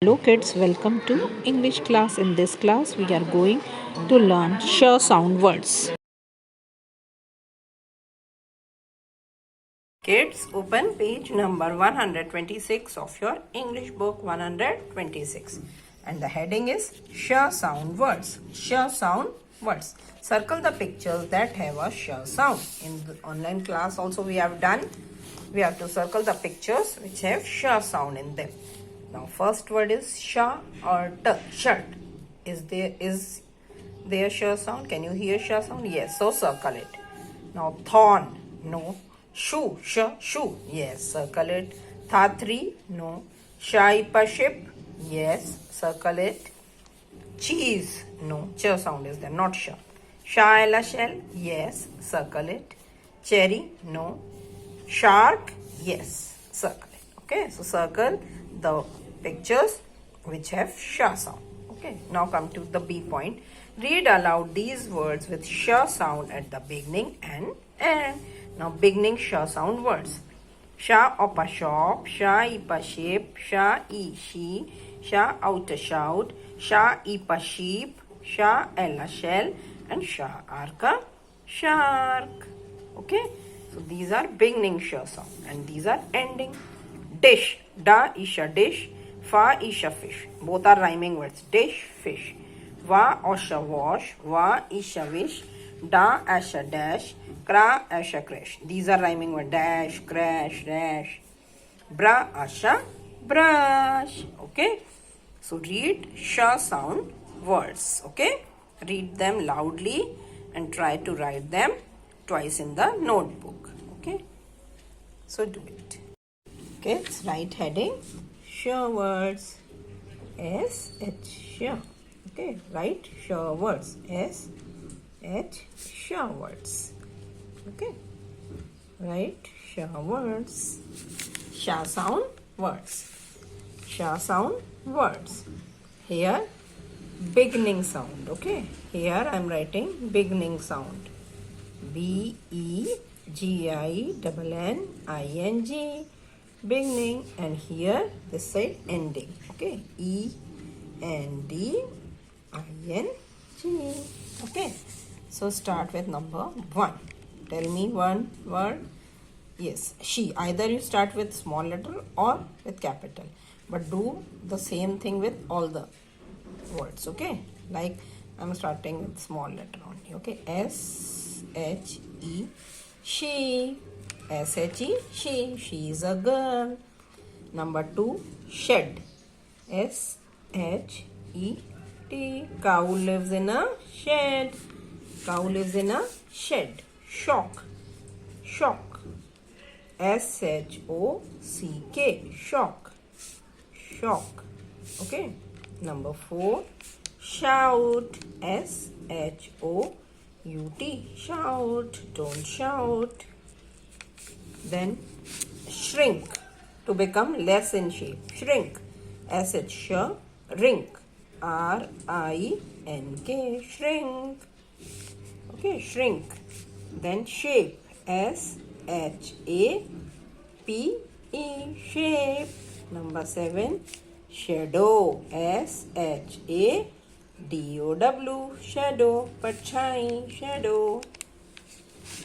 Hello kids, welcome to English class. In this class, we are going to learn sure sound words. Kids, open page number 126 of your English book 126. And the heading is sure sound words. Sure sound words. Circle the pictures that have a sure sound. In the online class also we have done. We have to circle the pictures which have sure sound in them. Now first word is sha or t. Shirt. Is there sure sound? Can you hear sure sound? Yes. So circle it. Now thorn. No. Shoe. Shoe. Yes. Circle it. Thatri. No. Shaipa ship. Yes. Circle it. Cheese. No. Ch sound is there. Not sha. Shaila shell. Yes. Circle it. Cherry. No. Shark. Yes. Circle it. Okay. So circle the pictures which have sha sound. Okay. Now come to the B point. Read aloud these words with sha sound at the beginning and end. Now beginning sha sound words. Sha up a shop, sha ip a ship, sha e she, sha out a shout, sha ip a sheep, sha el a shell, and sha ark a shark. Okay. So these are beginning sha sound and these are ending. Dish. Da is a dish. Fa is a fish. Both are rhyming words. Dish, fish. Va is a wash. Va is a wish. Da as a dash. Kra as a crash. These are rhyming words. Dash, crash, dash. Bra as a brush. Okay. So read sha sound words. Okay. Read them loudly and try to write them twice in the notebook. Okay. So do it. Okay, it's right heading. Sure words. S-H, sure. Okay, right, sure words. S-H, sure words. Okay, right, sure words. Sha sound words. Sha sound words. Here, beginning sound. Okay, here I am writing beginning sound. B-E-G-I-N-N-I-N-G. Beginning, and here this side ending. Okay, E-N-D-I-N-G. Okay, so start with number 1. Tell me one word. Yes, she. Either you start with small letter or with capital, but do the same thing with all the words. Okay, like I'm starting with small letter only. Okay, S-H-E, she. S-H-E, she. She is a girl. Number 2, shed. S-H-E-D. Cow lives in a shed. Cow lives in a shed. Shock. Shock. S-H-O-C-K. Shock. Shock. Okay. Number 4, shout. S-H-O-U-T. Shout. Don't shout. Then shrink, to become less in shape. Shrink. S-H, rink. R-I-N-K. Shrink. Okay, shrink. Then shape. S-H-A-P-E. Shape. Number 7, shadow. S-H-A-D-O-W. Shadow. Pachai. Shadow.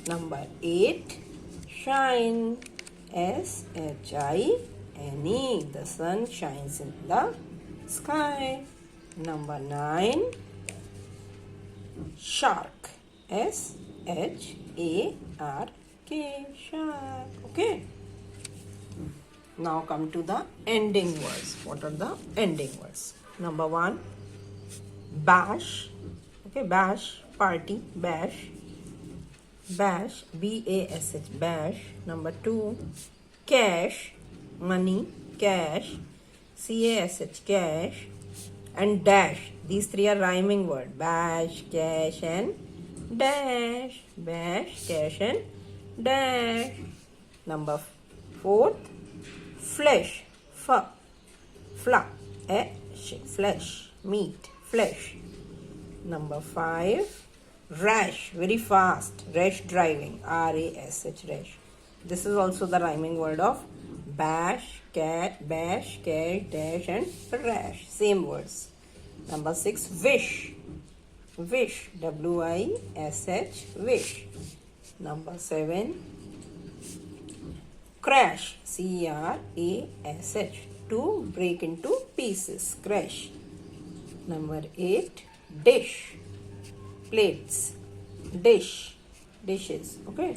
Number 8, shine. S-H-I-N-E. The sun shines in the sky. Number 9, shark. S-H-A-R-K. Shark. Okay. Now come to the ending words. What are the ending words? Number 1, bash. Okay, bash. Party. Bash. Bash, B-A-S-H, bash. Number 2, cash, money, cash, C-A-S-H, cash, and dash. These 3 are rhyming words. Bash, cash, and dash. Bash, cash, and dash. Number 4, flesh, flesh, meat, flesh. Number 5, rash, very fast. Rash driving. R-A-S-H, rash. This is also the rhyming word of bash, cat, bash, cash, dash, and rash. Same words. Number 6, wish. Wish. W-I-S-H. Wish. Number 7, crash. C-R-A-S-H. To break into pieces. Crash. Number 8, dish. Plates. Dish. Dishes. Okay.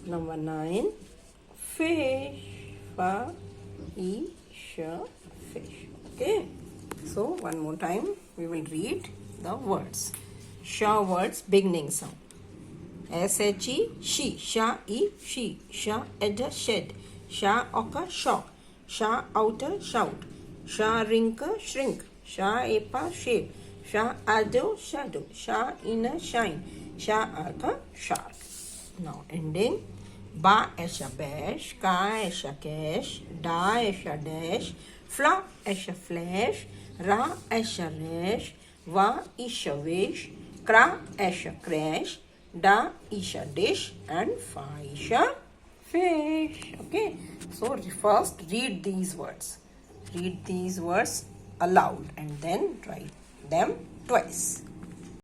Number 9, fish. Fish. Okay. So one more time we will read the words. Sha words beginning sound. S-H-E, she. Sha-E, she. Sha-edder, shed. Sha-ocker, shock. Sha-outer, shout. Sha-rinker, shrink. Sha-aper, shape. Sha-adder, shadow. Sha-inner, shine. Sha-arker, shark. Now ending. Ba-esha, bash. Ka-esha, cash. Da-esha, dash. Fla-esha, flash. Ra-esha, rash. Va-isha, wish. Kra-esha, crash. Da-isha, dish. And fa-isha, fish. Okay. So first read these words. Read these words aloud and then write them twice.